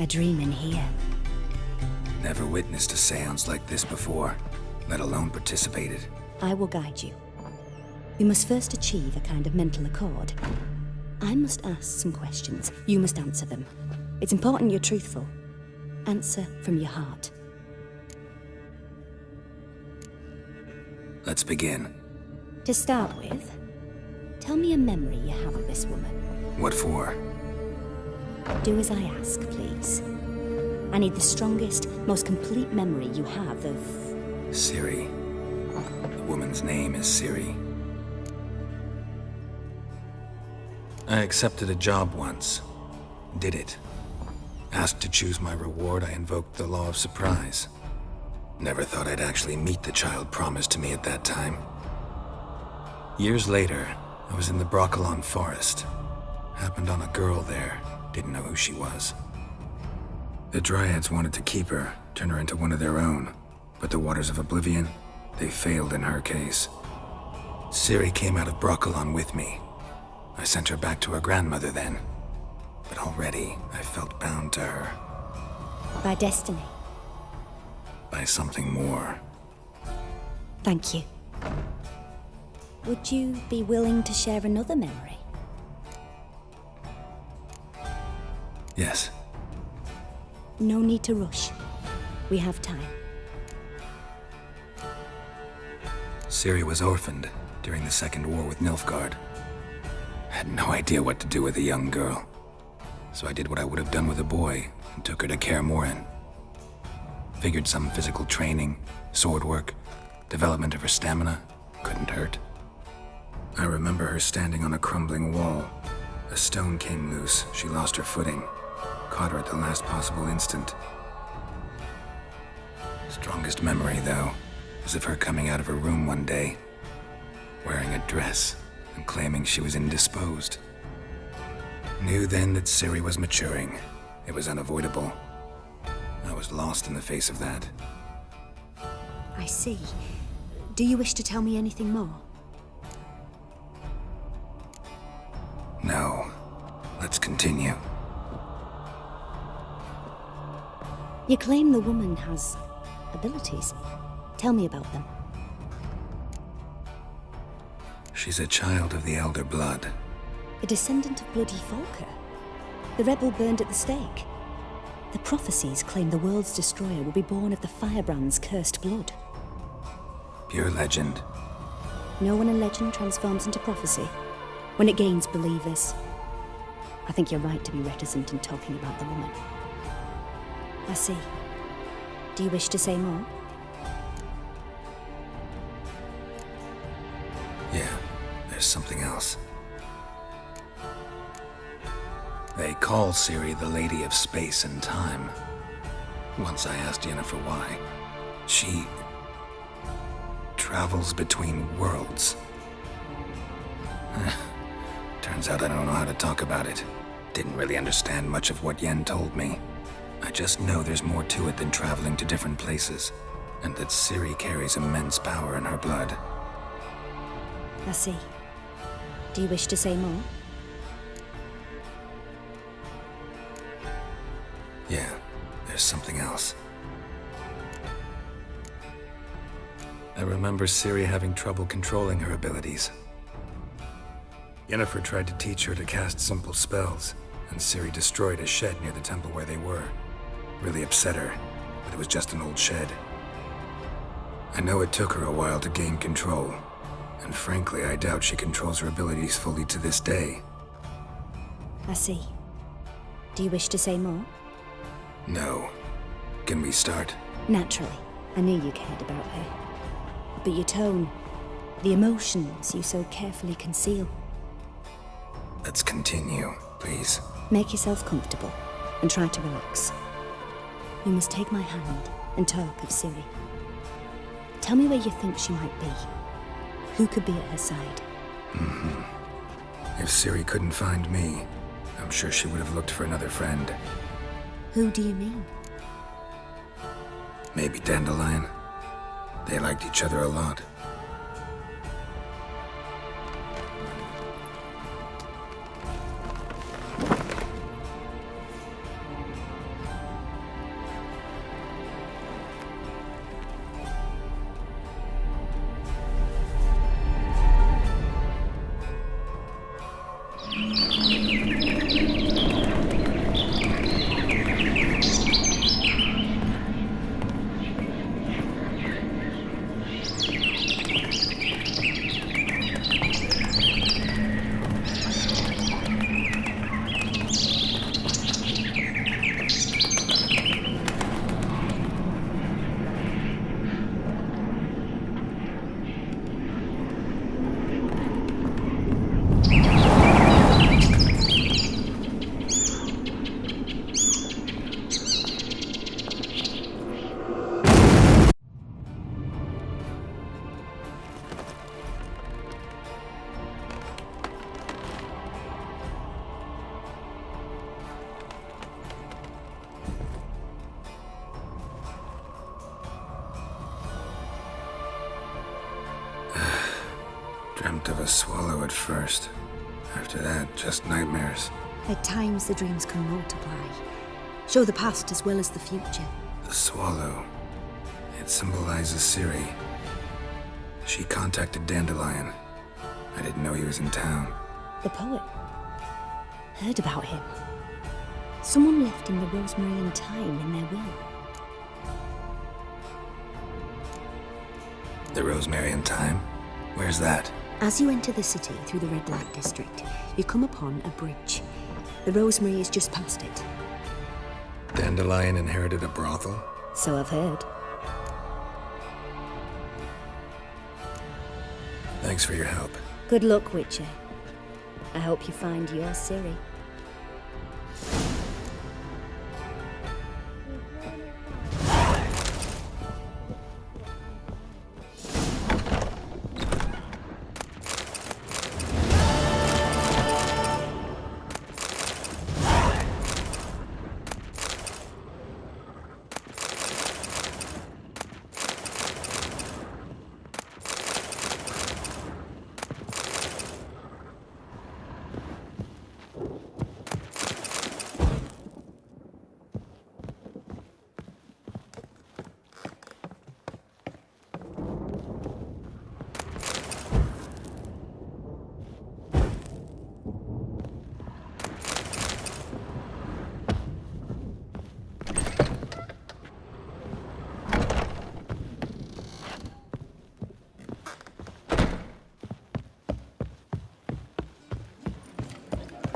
A dream in here. Never witnessed a seance like this before, let alone participated. I will guide you. You must first achieve a kind of mental accord. I must ask some questions. You must answer them. It's important you're truthful. Answer from your heart. Let's begin. To start with, tell me a memory you have of this woman. What for? Do as I ask, please. I need the strongest, most complete memory you have of... Ciri. The woman's name is Ciri. I accepted a job once. Did it. Asked to choose my reward, I invoked the law of surprise. Never thought I'd actually meet the child promised to me at that time. Years later, I was in the Brokilon forest. Happened on a girl there. Didn't know who she was. The Dryads wanted to keep her, turn her into one of their own. But the Waters of Oblivion, they failed in her case. Ciri came out of Brokilon with me. I sent her back to her grandmother then. But already, I felt bound to her. By destiny. By something more. Thank you. Would you be willing to share another memory? Yes. No need to rush. We have time. Ciri was orphaned during the Second War with Nilfgaard. Had no idea what to do with a young girl. So I did what I would have done with a boy and took her to Kaer Morhen. Figured some physical training, sword work, development of her stamina couldn't hurt. I remember her standing on a crumbling wall. A stone came loose, she lost her footing. Caught her at the last possible instant. Strongest memory, though, was of her coming out of her room one day, wearing a dress and claiming she was indisposed. Knew then that Ciri was maturing. It was unavoidable. I was lost in the face of that. I see. Do you wish to tell me anything more? No. Let's continue. You claim the woman has abilities. Tell me about them. She's a child of the Elder Blood. A descendant of bloody Falka. The rebel burned at the stake. The prophecies claim the world's destroyer will be born of the Firebrand's cursed blood. Pure legend. No one in legend transforms into prophecy. When it gains believers. I think you're right to be reticent in talking about the woman. I see. Do you wish to say more? Yeah, there's something else. They call Ciri the Lady of Space and Time. Once I asked Yennefer why. She travels between worlds. Turns out I don't know how to talk about it. Didn't really understand much of what Yen told me. I just know there's more to it than traveling to different places, and that Ciri carries immense power in her blood. I see. Do you wish to say more? Yeah, there's something else. I remember Ciri having trouble controlling her abilities. Yennefer tried to teach her to cast simple spells, and Ciri destroyed a shed near the temple where they were. Really upset her, but it was just an old shed. I know it took her a while to gain control, and frankly, I doubt she controls her abilities fully to this day. I see. Do you wish to say more? No. Can we start? Naturally. I knew you cared about her. But your tone, the emotions you so carefully conceal. Let's continue, please. Make yourself comfortable and try to relax. You must take my hand and talk of Ciri. Tell me where you think she might be. Who could be at her side? If Ciri couldn't find me, I'm sure she would have looked for another friend. Who do you mean? Maybe Dandelion. They liked each other a lot. Dreamt of a swallow at first. After that, just nightmares. At times, the dreams can multiply, show the past as well as the future. The swallow. It symbolizes Ciri. She contacted Dandelion. I didn't know he was in town. The poet. Heard about him. Someone left him the rosemary and thyme in their will. The rosemary and thyme? Where's that? As you enter the city through the red light district, you come upon a bridge. The rosemary is just past it. Dandelion inherited a brothel? So I've heard. Thanks for your help. Good luck, Witcher. I hope you find your Ciri.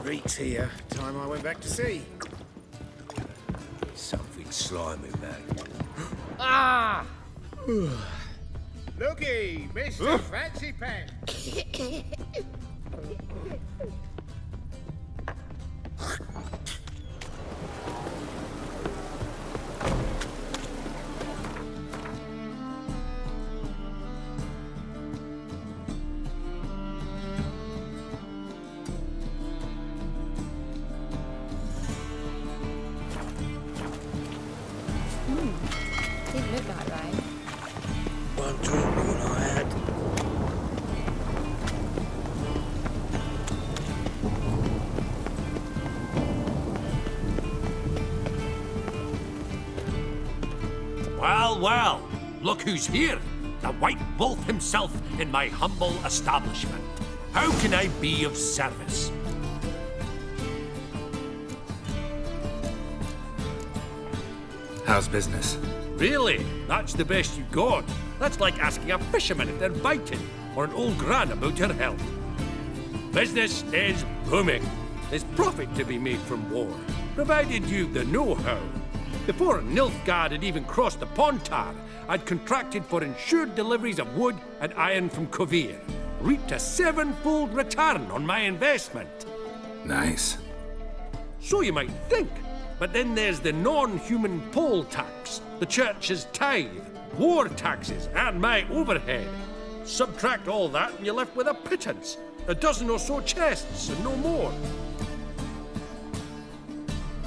Reek's here. Time I went back to sea. Something slimy, man. Ah! Looky, Mr. Fancy Pants. Didn't look like rain. One drink more than I had. Well, well, look who's here. The White Wolf himself in my humble establishment. How can I be of service? How's business? Really? That's the best you got? That's like asking a fisherman if they're biting, or an old gran about her health. Business is booming. There's profit to be made from war, provided you've the know-how. Before Nilfgaard had even crossed the Pontar, I'd contracted for insured deliveries of wood and iron from Kovir. Reaped a 7-fold return on my investment. Nice. So you might think. But then there's the non-human poll tax, the church's tithe, war taxes, and my overhead. Subtract all that and you're left with a pittance. A dozen or so chests and no more.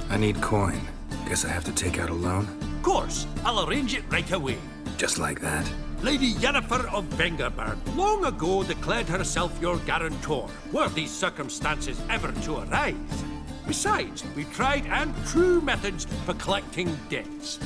I need coin. Guess I have to take out a loan? Of course, I'll arrange it right away. Just like that? Lady Yennefer of Vengerberg long ago declared herself your guarantor, were these circumstances ever to arise. Besides, we tried and true methods for collecting debts.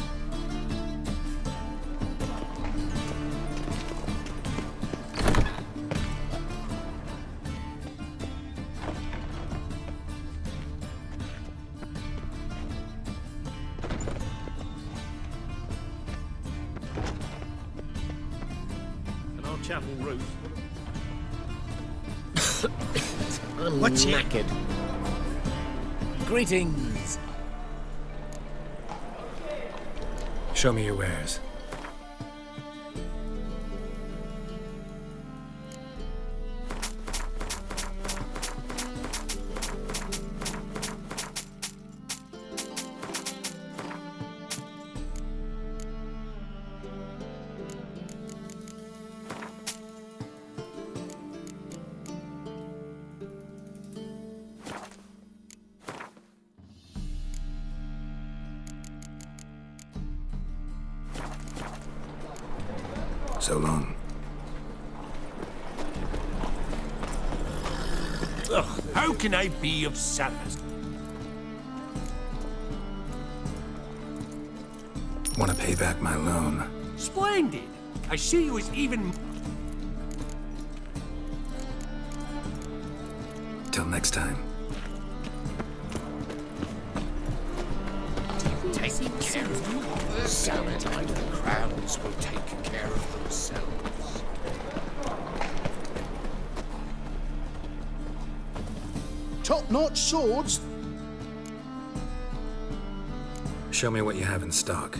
And our chapel roof. I'm What's it? knackered. Greetings. Show me your wares. So long. Ugh, how can I be of service? Want to pay back my loan? Splendid. I see you as even... Till next time. Taking care of the Saladin crowns will take care of themselves. Top-notch swords. Show me what you have in stock.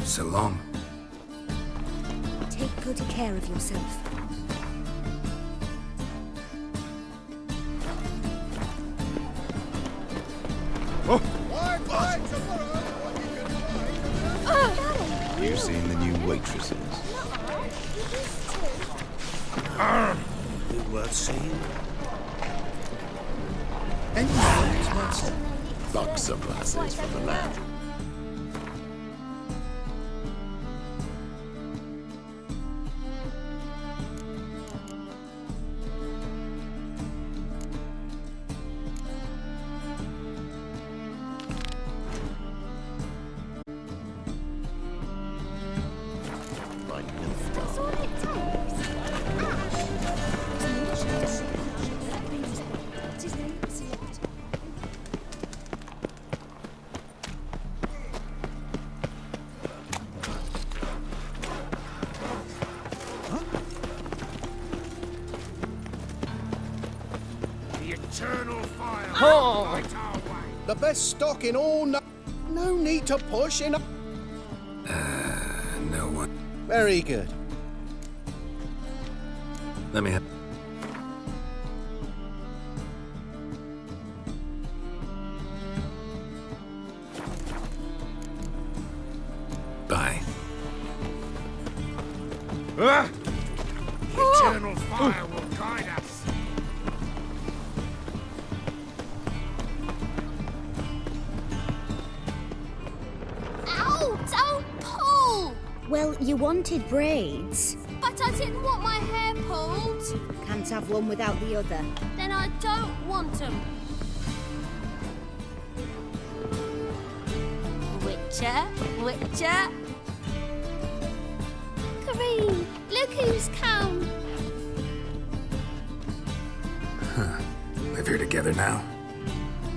So long. Take good care of yourself. You've seen the new waitresses. Be worth seeing. Buxom lasses from the land. Like milk. The eternal fire. Light our way. The best stock in all. No need to push in. No one. Very good. Let me have. Bye. The eternal fire will guide us. Ow! Don't pull! Well, you wanted braids. But I didn't want my hair pulled. Can't have one without the other. Then I don't want them. Witcher, Witcher. Kareem, look who's come. Live here together now?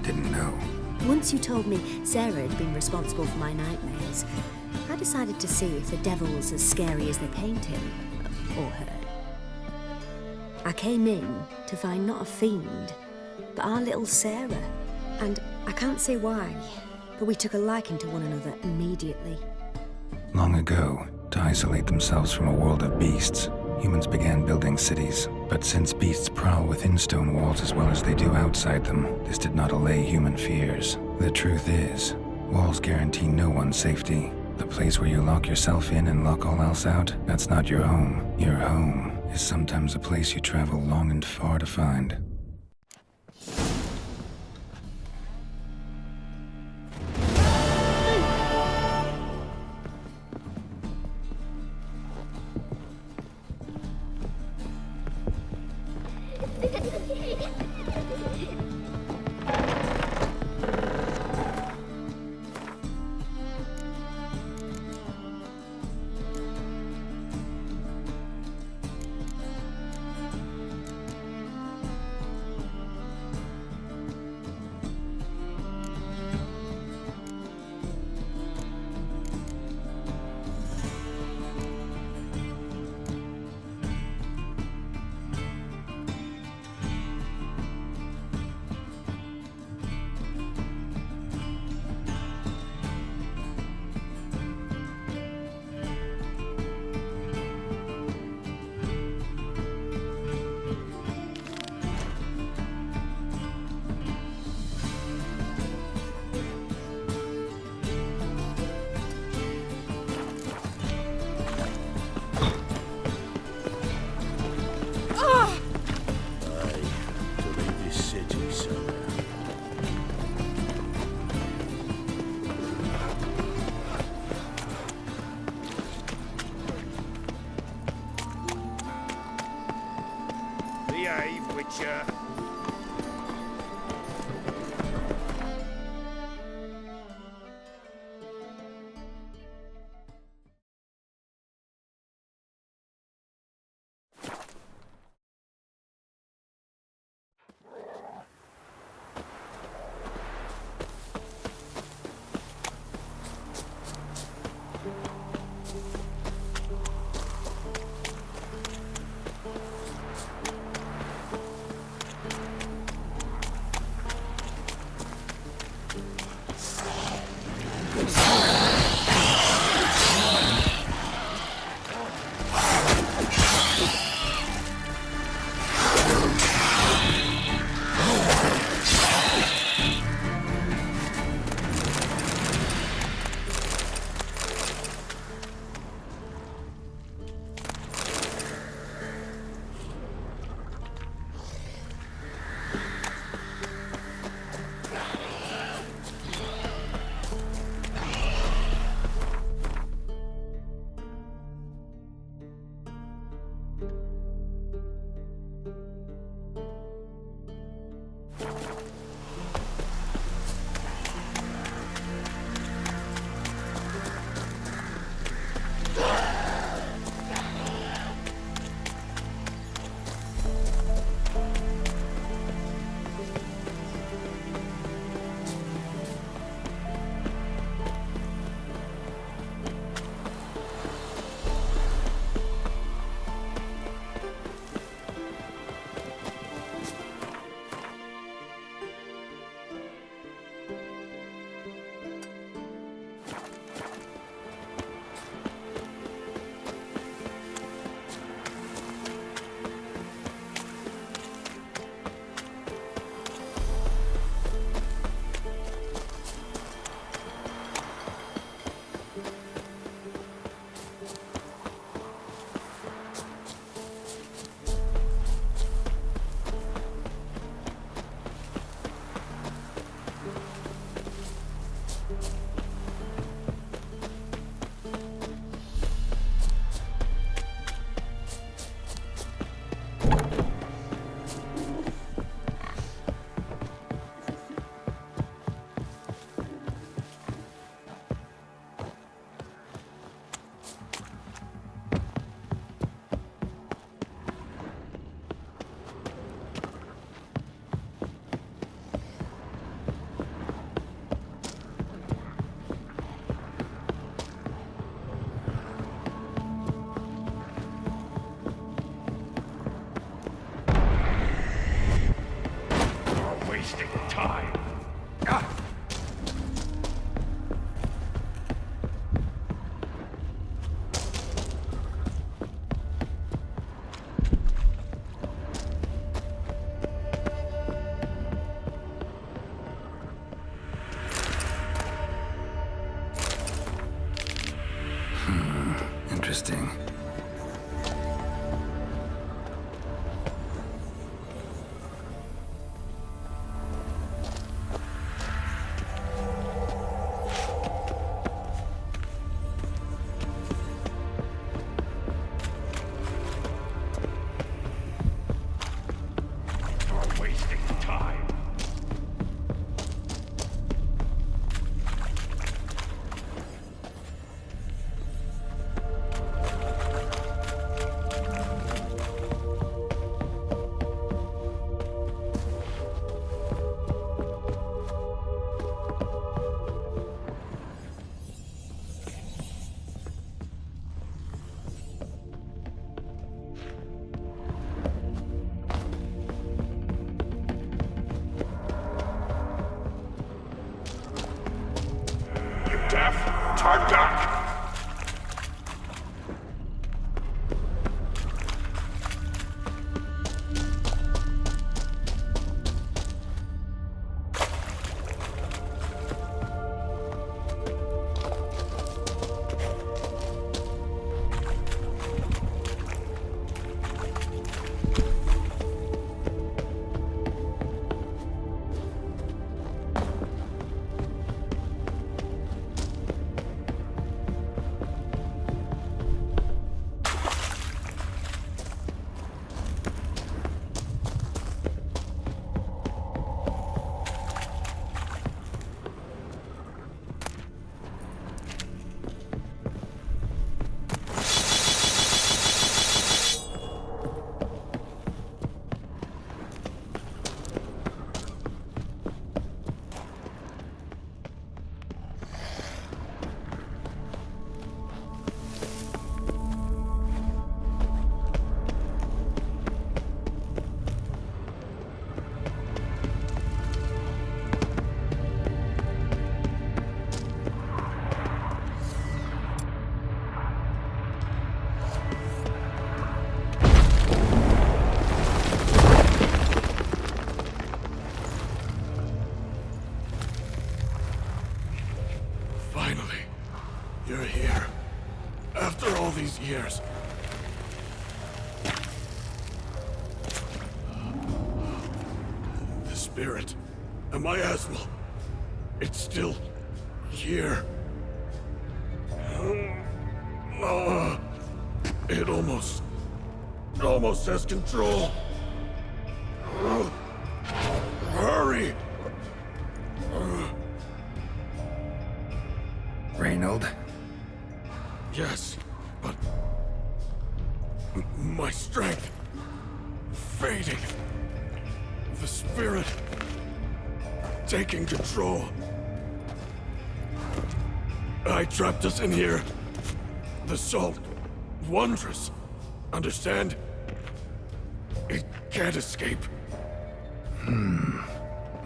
Didn't know. Once you told me Sarah had been responsible for my nightmares, I decided to see if the devil's as scary as they paint him. Or her. I came in to find not a fiend, but our little Sarah. And I can't say why, but we took a liking to one another immediately. Long ago, to isolate themselves from a world of beasts, humans began building cities. But since beasts prowl within stone walls as well as they do outside them, this did not allay human fears. The truth is, walls guarantee no one's safety. The place where you lock yourself in and lock all else out, that's not your home. Your home is sometimes a place you travel long and far to find. Behave, Witcher. thunder! Finally, you're here. After all these years. The spirit and my asthma. It's still here. It almost has control. Hurry! Reynold? Yes, but my strength fading. The spirit taking control. I trapped us in here. The salt, wondrous. Understand? It can't escape.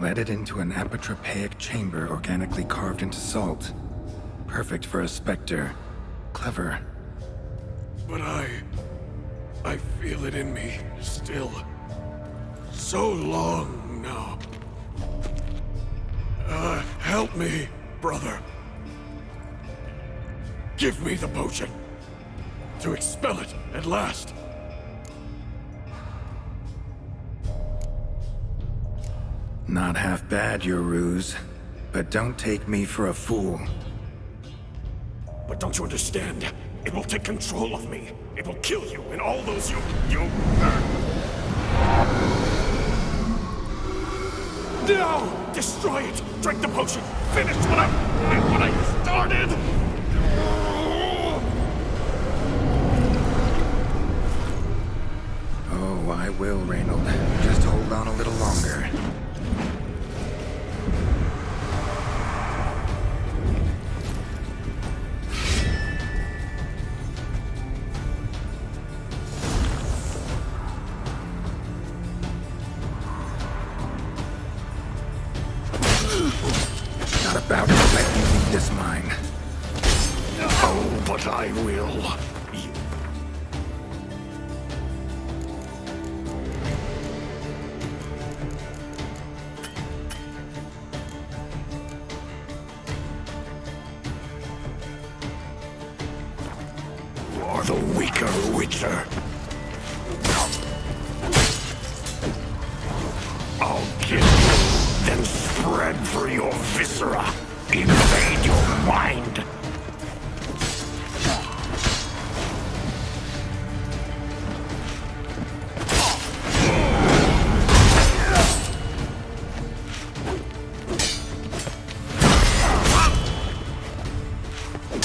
Led it into an apotropaic chamber organically carved into salt. Perfect for a specter. Clever. But I feel it in me still. So long now. Help me, brother. Give me the potion. To expel it at last. Not half bad, your ruse. But don't take me for a fool. But don't you understand? It will take control of me. It will kill you and all those you... No! Destroy it! Drink the potion! Finish what I started! Oh, I will, Reynold. Just hold on a little longer. Not about to let you leave this mine. Oh, but I will. You... are the weaker Witcher. I'll kill you, then spread through your viscera, invade your mind.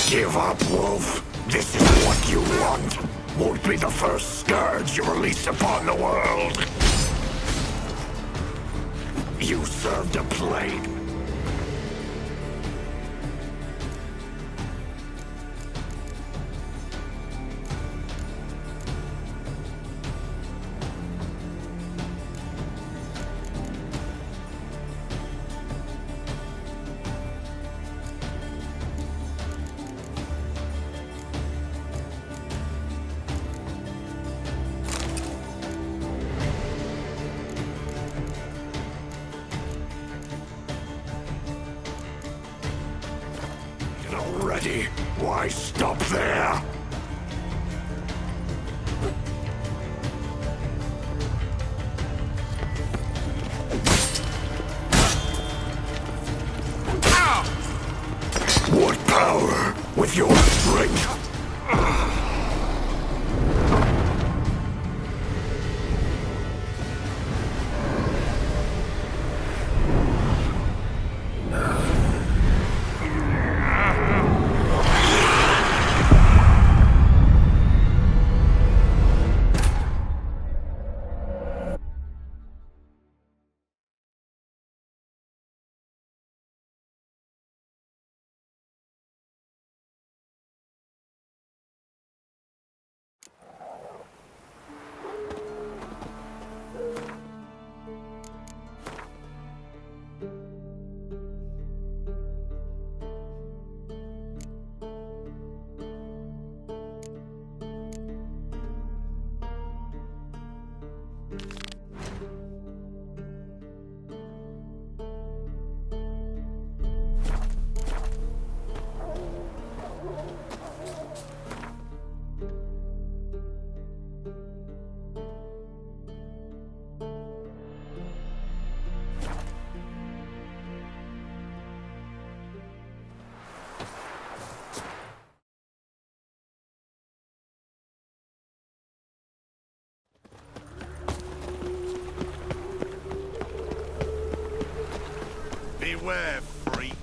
Give up, Wolf. This is what you want. Won't be the first scourge you release upon the world. You served a plague. Not ready? Why stop there? What power with your strength? Beware, freak.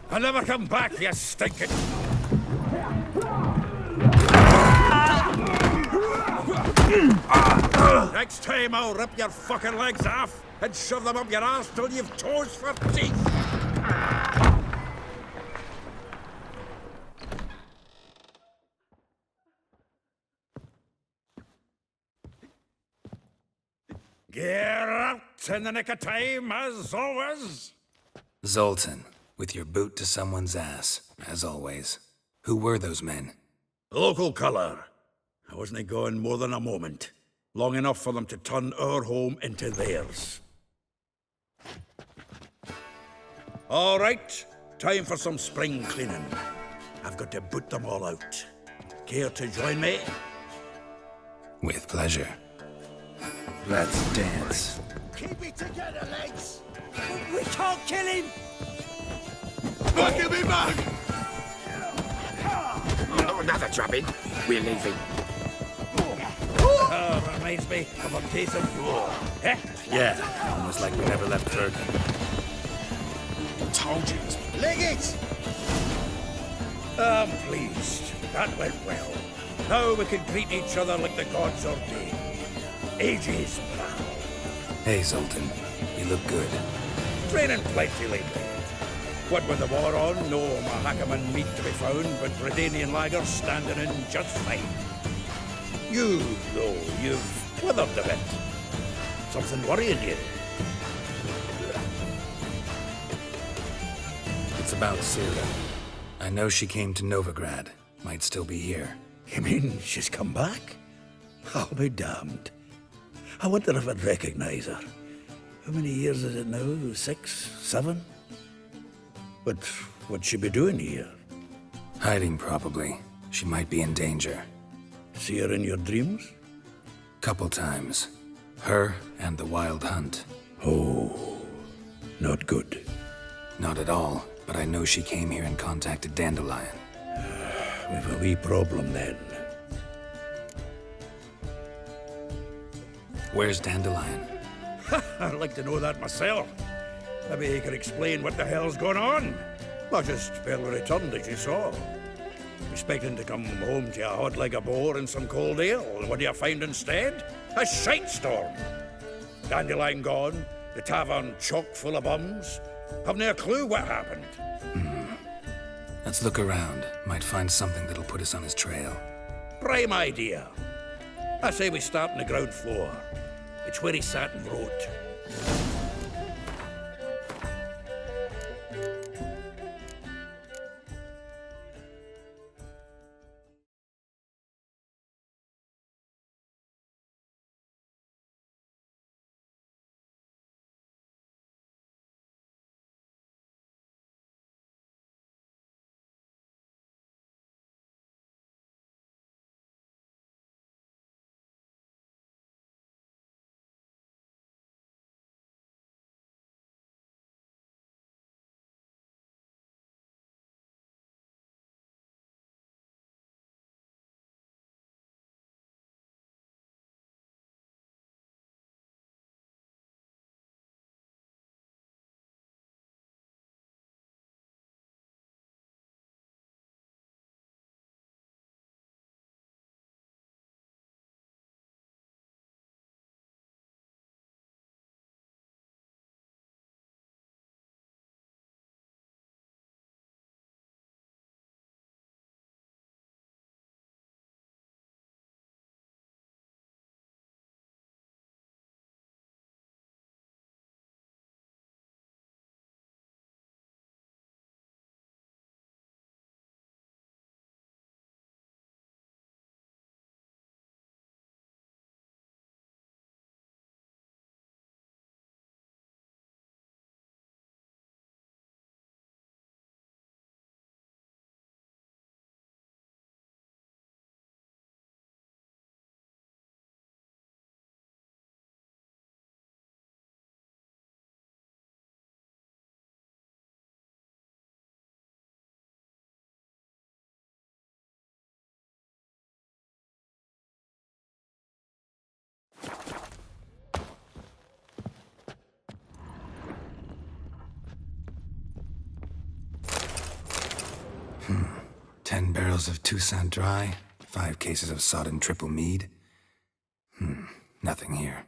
I'll never come back, you stinking... Next time I'll rip your fucking legs off and shove them up your arse till you've toes for teeth. Get out in the nick of time, as always. Zoltan, with your boot to someone's ass, as always. Who were those men? Local colour. I wasn't gone more than a moment. Long enough for them to turn our home into theirs. All right, time for some spring cleaning. I've got to boot them all out. Care to join me? With pleasure. Let's dance. Keep it together, lads. We can't kill him! Give me back! Oh, another drubbing. We're leaving. Reminds me of a case of war. Eh? Yeah, almost like we never left Turkey. Told you. It's Leg it! I'm pleased. That went well. Now we can greet each other like the gods ordained. Ages, pal. Hey, Zoltan. You look good. Training plenty lately. What with the war on, no Mahakaman meat to be found, but Redanian lagers standing in just fine. You, though, you've withered a bit. Something worrying you? It's about Sira. I know she came to Novigrad. Might still be here. You mean she's come back? I'll be damned. I wonder if I'd recognize her. How many years is it now? 6, 7? But what'd she be doing here? Hiding, probably. She might be in danger. See her in your dreams? Couple times. Her and the Wild Hunt. Oh, not good. Not at all, but I know she came here and contacted Dandelion. We've a wee problem then. Where's Dandelion? I'd like to know that myself. Maybe he could explain what the hell's going on. I just barely returned, as you saw. Expecting to come home to you hot like a boar in some cold ale, and what do you find instead? A shite storm. Dandelion gone, the tavern chock full of bums. Haven't a clue what happened. Let's look around. Might find something that'll put us on his trail. Prime idea. I say we start on the ground floor. It's where he sat and wrote. barrels of Toussaint Dry, 5 cases of sodden triple mead. Nothing here.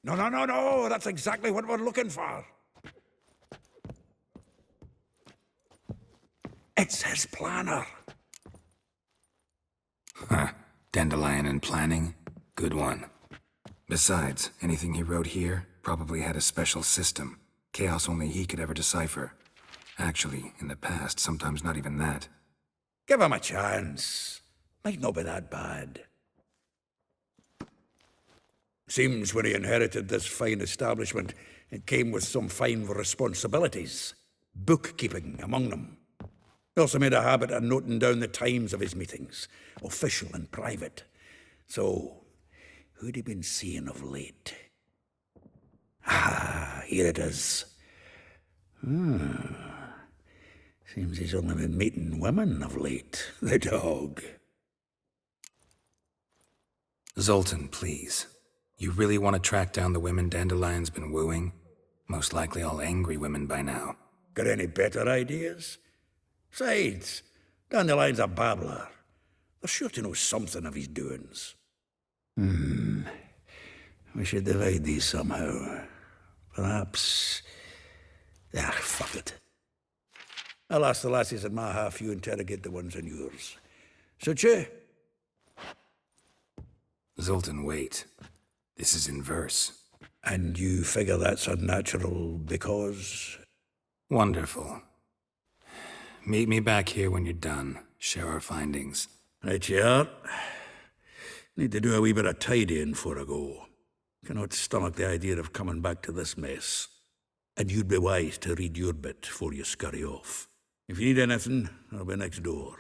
No, that's exactly what we're looking for. It's his planner. Huh. Dandelion and planning? Good one. Besides, anything he wrote here probably had a special system. Chaos only he could ever decipher. Actually, in the past, sometimes not even that. Give him a chance. Might not be that bad. Seems when he inherited this fine establishment, it came with some fine responsibilities. Bookkeeping among them. He also made a habit of noting down the times of his meetings, official and private. So, who'd he been seeing of late? Ah, here it is. Seems he's only been meeting women of late, the dog. Zoltan, please. You really want to track down the women Dandelion's been wooing? Most likely all angry women by now. Got any better ideas? Besides, Dandelion's a babbler. They're sure to know something of his doings. We should divide these somehow. Perhaps... fuck it. I'll ask the lassies in my half, you interrogate the ones in yours. Suit you? Zoltan, wait. This is in verse. And you figure that's unnatural because... Wonderful. Meet me back here when you're done. Share our findings. Right you are. Need to do a wee bit of tidying before I go. Cannot stomach the idea of coming back to this mess. And you'd be wise to read your bit before you scurry off. If you need anything, I'll be next door.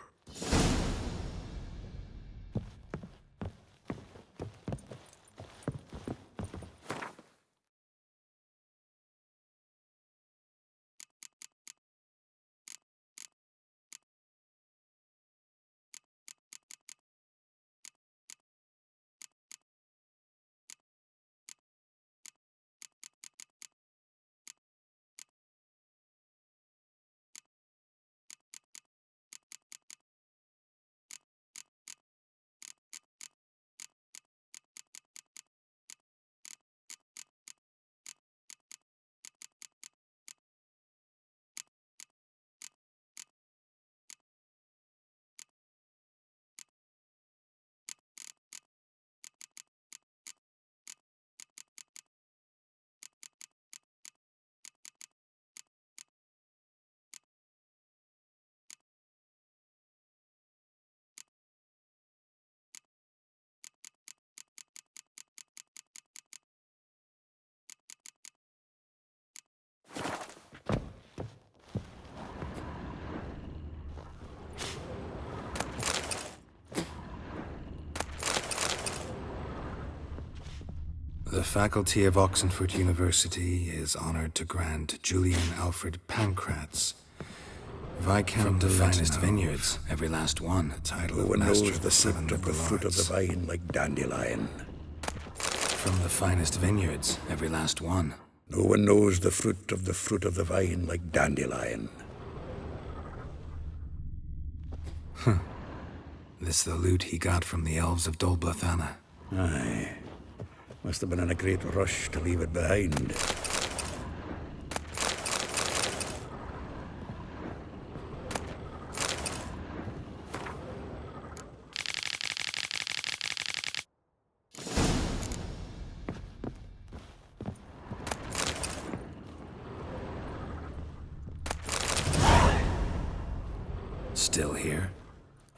The faculty of Oxenford University is honored to grant Julian Alfred Pancratz, Viscount of the finest vineyards, every last one, a title No of one Master knows of the the Seven fruit of the Liberal fruit of the Arts. vine like Dandelion. From the finest vineyards, every last one. No one knows the fruit of the vine like Dandelion. This the loot he got from the elves of Dol Blathanna. Aye. Must have been in a great rush to leave it behind. Still here?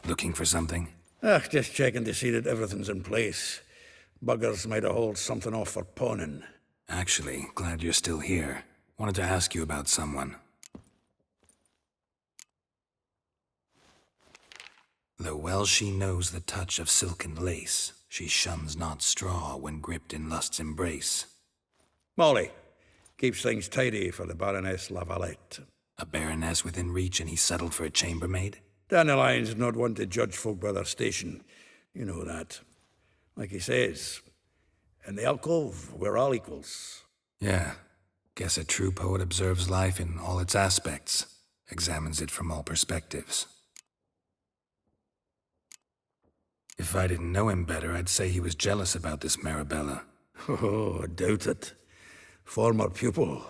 Looking for something? Just checking to see that everything's in place. Buggers might have hauled something off for pawning. Actually, glad you're still here. Wanted to ask you about someone. Though well she knows the touch of silken lace, she shuns not straw when gripped in lust's embrace. Molly keeps things tidy for the Baroness Lavalette. A baroness within reach and he settled for a chambermaid? Dandelion's not one to judge folk by their station. You know that. Like he says, in the alcove, we're all equals. Yeah. Guess a true poet observes life in all its aspects, examines it from all perspectives. If I didn't know him better, I'd say he was jealous about this Marabella. Oh, I doubt it. Former pupil.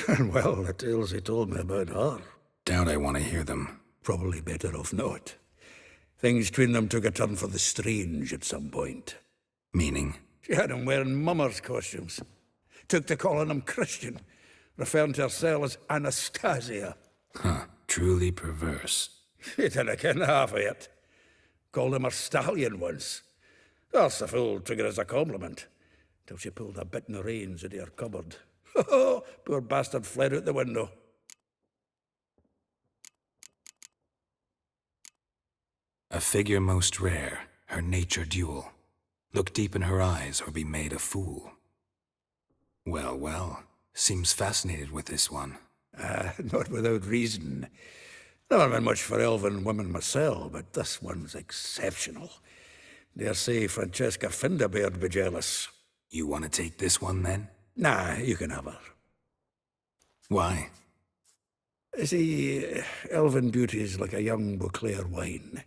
And well, the tales he told me about her. Doubt I want to hear them. Probably better off not. Things between them took a turn for the strange at some point. Meaning? She had him wearing mummers' costumes. Took to calling him Christian, referring to herself as Anastasia. Huh, truly perverse. He didn't ken half of it. Called him a stallion once. That's the fool took it as a compliment, till she pulled a bit in the reins out of her cupboard. Poor bastard fled out the window. A figure most rare, her nature dual. Look deep in her eyes or be made a fool. Well, well, seems fascinated with this one. Not without reason. Never been much for elven women myself, but this one's exceptional. Dare say Francesca Findabaird be jealous. You want to take this one then? Nah, you can have her. Why? See, elven beauty's like a young Beauclair wine,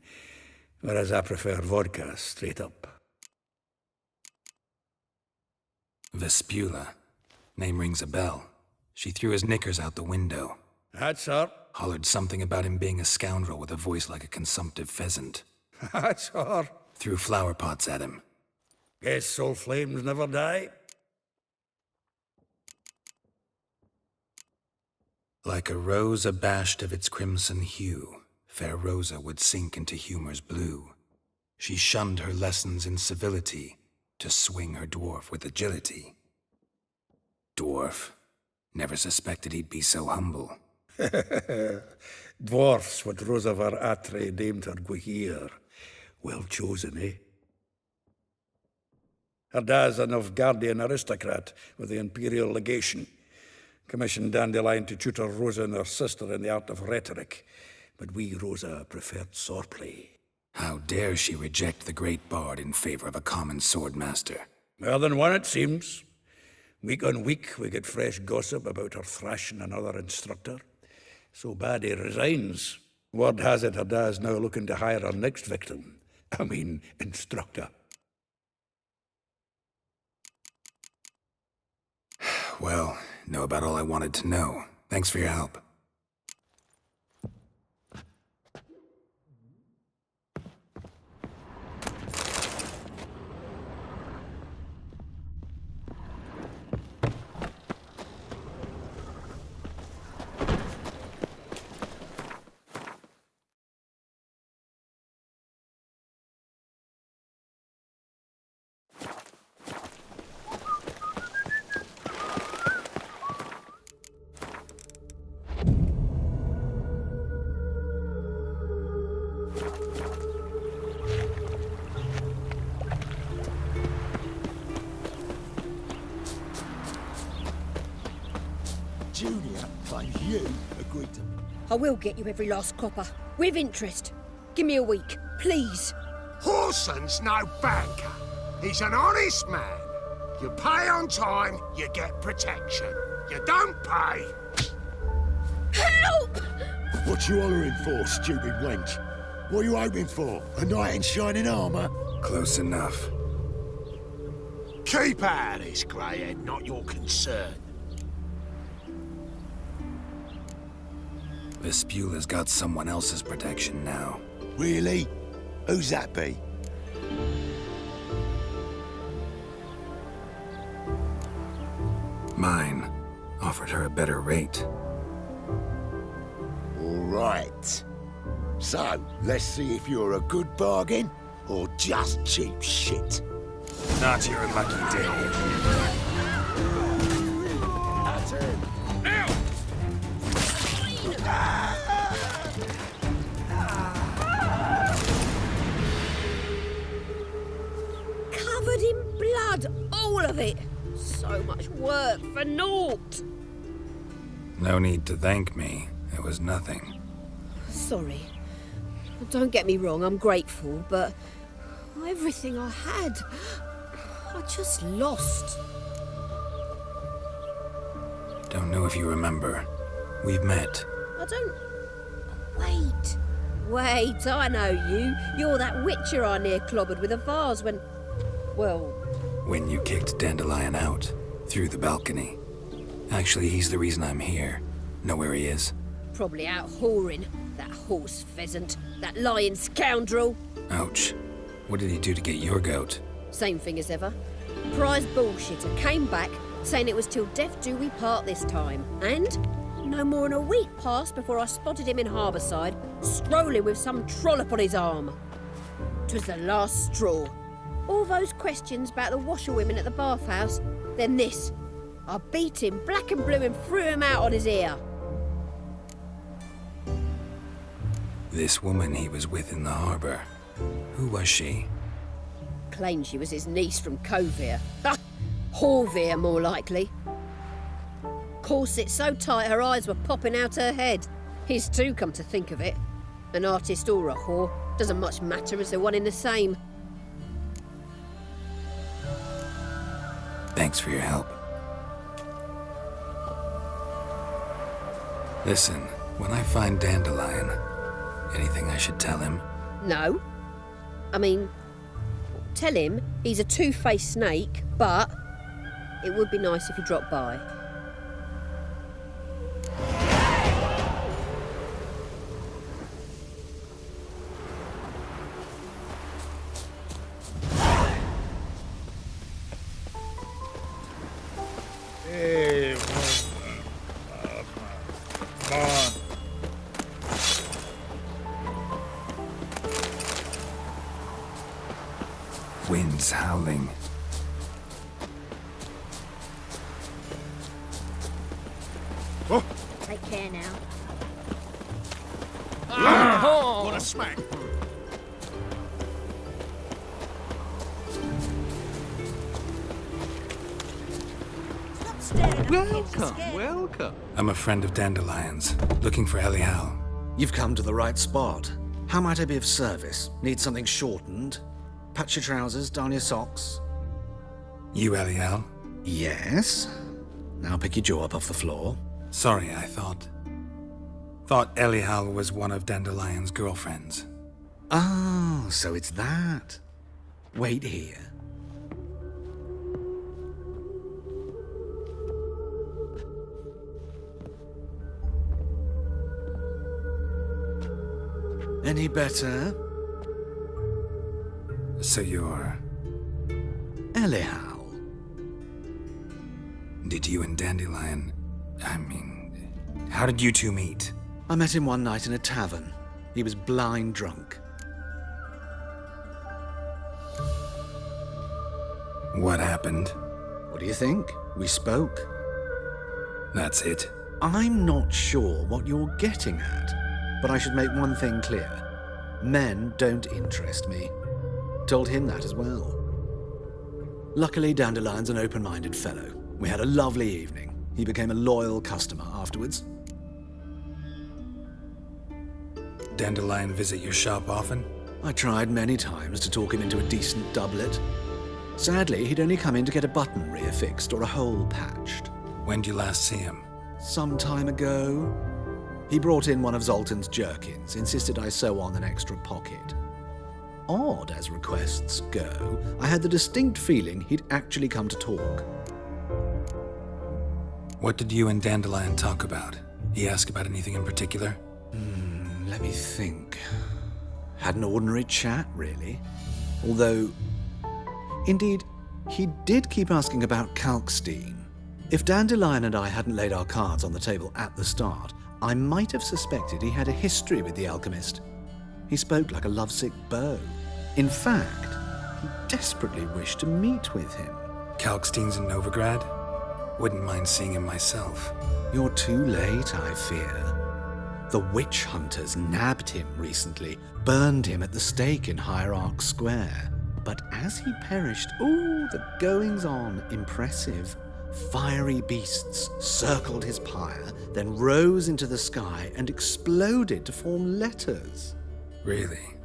whereas I prefer vodka straight up. Vespula. Name rings a bell. She threw his knickers out the window. That's her. Hollered something about him being a scoundrel with a voice like a consumptive pheasant. That's her. Threw flower pots at him. Guess soul flames never die. Like a rose abashed of its crimson hue, fair Rosa would sink into humor's blue. She shunned her lessons in civility to swing her dwarf with agility. Dwarf. Never suspected he'd be so humble. Dwarfs, what Rosavar Atre deemed her Guihir. Well chosen, eh? Her dad's a Novgardian aristocrat with the Imperial Legation. Commissioned Dandelion to tutor Rosa and her sister in the art of rhetoric. But we, Rosa, preferred swordplay. How dare she reject the great bard in favor of a common swordmaster? More than one, it seems. Week on week, we get fresh gossip about her thrashing another instructor. So bad he resigns. Word has it her dad's now looking to hire her next victim. I mean, instructor. Well, know about all I wanted to know. Thanks for your help. Junior, like you, agreed to... I will get you every last copper, with interest. Give me a week, please. Horson's no banker. He's an honest man. You pay on time, you get protection. You don't pay. Help! What you hollering for, stupid wench? What are you hoping for? A knight in shining armour? Close enough. Keep out of this, Greyhead, not your concern. Vespula's got someone else's protection now. Really? Who's that be? Mine. Offered her a better rate. All right. So, let's see if you're a good bargain or just cheap shit. Not your lucky day. Covered in blood, all of it. So much work for naught. No need to thank me. It was nothing. Sorry. Don't get me wrong, I'm grateful, but everything I had, I just lost. Don't know if you remember. We've met. I don't... Wait. Wait, I know you. You're that witcher I near clobbered with a vase when... Well... When you kicked Dandelion out, through the balcony. Actually, he's the reason I'm here. Know where he is? Probably out whoring. That horse pheasant. That lying scoundrel. Ouch. What did he do to get your goat? Same thing as ever. Prize bullshitter came back, saying it was till death do we part this time. And no more than a week passed before I spotted him in Harbourside, strolling with some trollop on his arm. 'Twas the last straw. All those questions about the washerwomen at the bathhouse, then this. I beat him black and blue and threw him out on his ear. This woman he was with in the harbour. Who was she? Claimed she was his niece from Kovir. Ha! Horvir, more likely. Corset so tight her eyes were popping out her head. His too, come to think of it. An artist or a whore. Doesn't much matter as they're one in the same. Thanks for your help. Listen, when I find Dandelion, anything I should tell him? No. I mean, tell him he's a two-faced snake, but it would be nice if he dropped by. Hey, come on. Wind's howling. Take care now. What a smack! Welcome. I'm a friend of Dandelion's, looking for Elial. You've come to the right spot. How might I be of service? Need something shortened? Patch your trousers, darn your socks? You Elial? Yes. Now pick your jaw up off the floor. Sorry, I thought Elial was one of Dandelion's girlfriends. Oh, so it's that. Wait here. Any better? So you're... Elial. Did you and Dandelion... how did you two meet? I met him one night in a tavern. He was blind drunk. What happened? What do you think? We spoke. That's it. I'm not sure what you're getting at, but I should make one thing clear. Men don't interest me. Told him that as well. Luckily, Dandelion's an open-minded fellow. We had a lovely evening. He became a loyal customer afterwards. Dandelion visit your shop often? I tried many times to talk him into a decent doublet. Sadly, he'd only come in to get a button reaffixed or a hole patched. When did you last see him? Some time ago. He brought in one of Zoltan's jerkins, insisted I sew on an extra pocket. Odd as requests go, I had the distinct feeling he'd actually come to talk. What did you and Dandelion talk about? He asked about anything in particular? Let me think. Had an ordinary chat, really. Although, indeed, he did keep asking about Kalkstein. If Dandelion and I hadn't laid our cards on the table at the start, I might have suspected he had a history with the alchemist. He spoke like a lovesick beau. In fact, he desperately wished to meet with him. Kalkstein's in Novigrad? Wouldn't mind seeing him myself. You're too late, I fear. The witch hunters nabbed him recently, burned him at the stake in Hierarch Square. But as he perished, the goings-on impressive. Fiery beasts circled his pyre, then rose into the sky and exploded to form letters. Really?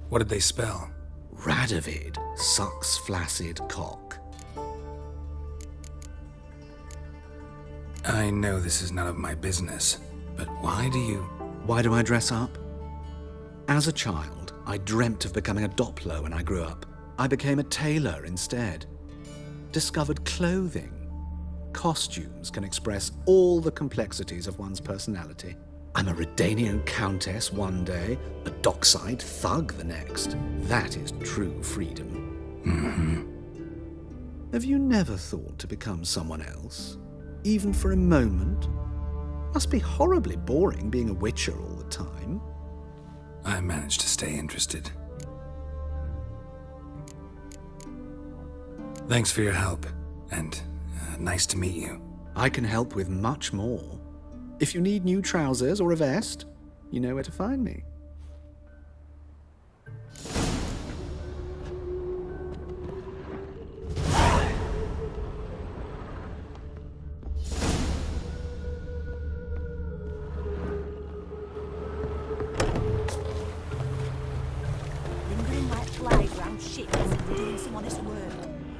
What did they spell? Radovid sucks flaccid cock. I know this is none of my business, but why do you... Why do I dress up? As a child, I dreamt of becoming a Doppler when I grew up. I became a tailor instead. Discovered clothing. Costumes can express all the complexities of one's personality. I'm a Redanian countess one day, a dockside thug the next. That is true freedom. Mm-hmm. Have you never thought to become someone else? Even for a moment? Must be horribly boring being a witcher all the time. I managed to stay interested. Thanks for your help, and nice to meet you. I can help with much more. If you need new trousers or a vest, you know where to find me.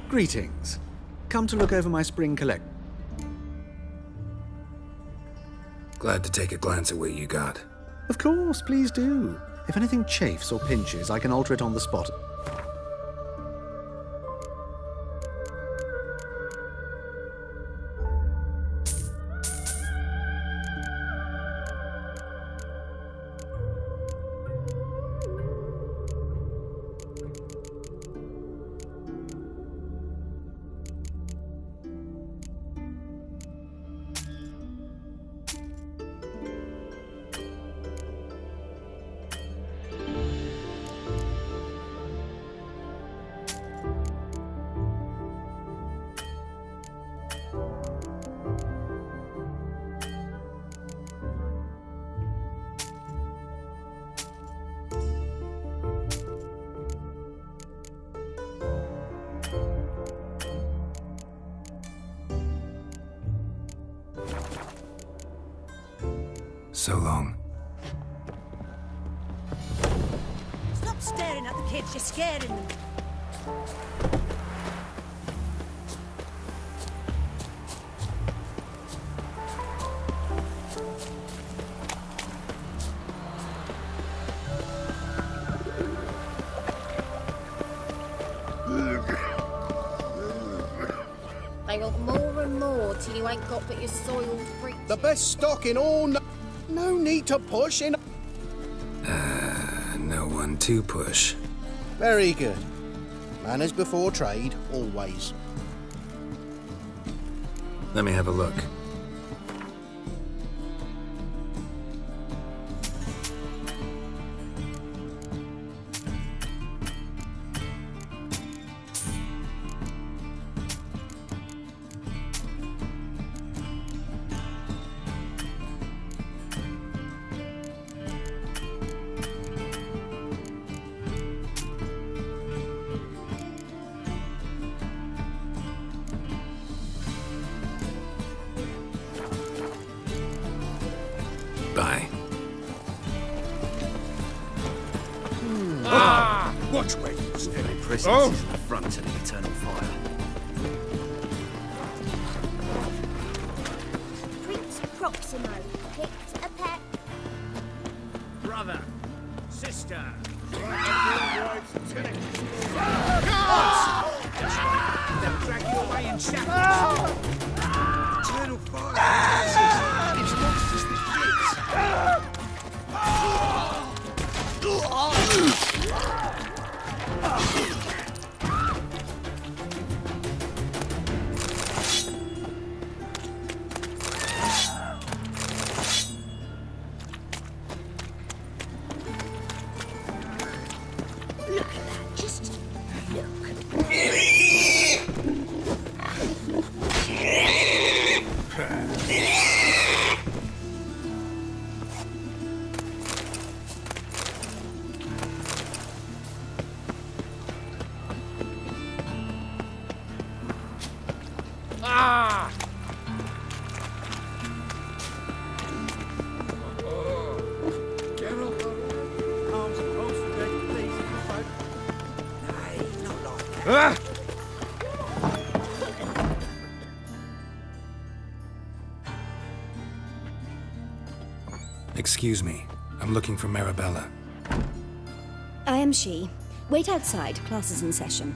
Greetings. Come to look over my spring collection. Glad to take a glance at what you got. Of course, please do. If anything chafes or pinches, I can alter it on the spot. So long. Stop staring at the kids, you're scaring them. They want more and more till you ain't got but your soiled breeches. The best stock in all. No need to push in. No one to push. Very good. Manners before trade, always. Let me have a look. Bye. Watch where you stay. Prisoners is the front to the eternal fire. Prince Proximo picked a pet. Brother, sister. They'll drag you away in shackles. Eternal fire. Gives monsters the shits. Look at that, just look. Ah! Geralt, I'm supposed to take these in the boat. Nay, not like that. Excuse me. I'm looking for Marabella. I am she. Wait outside. Class is in session.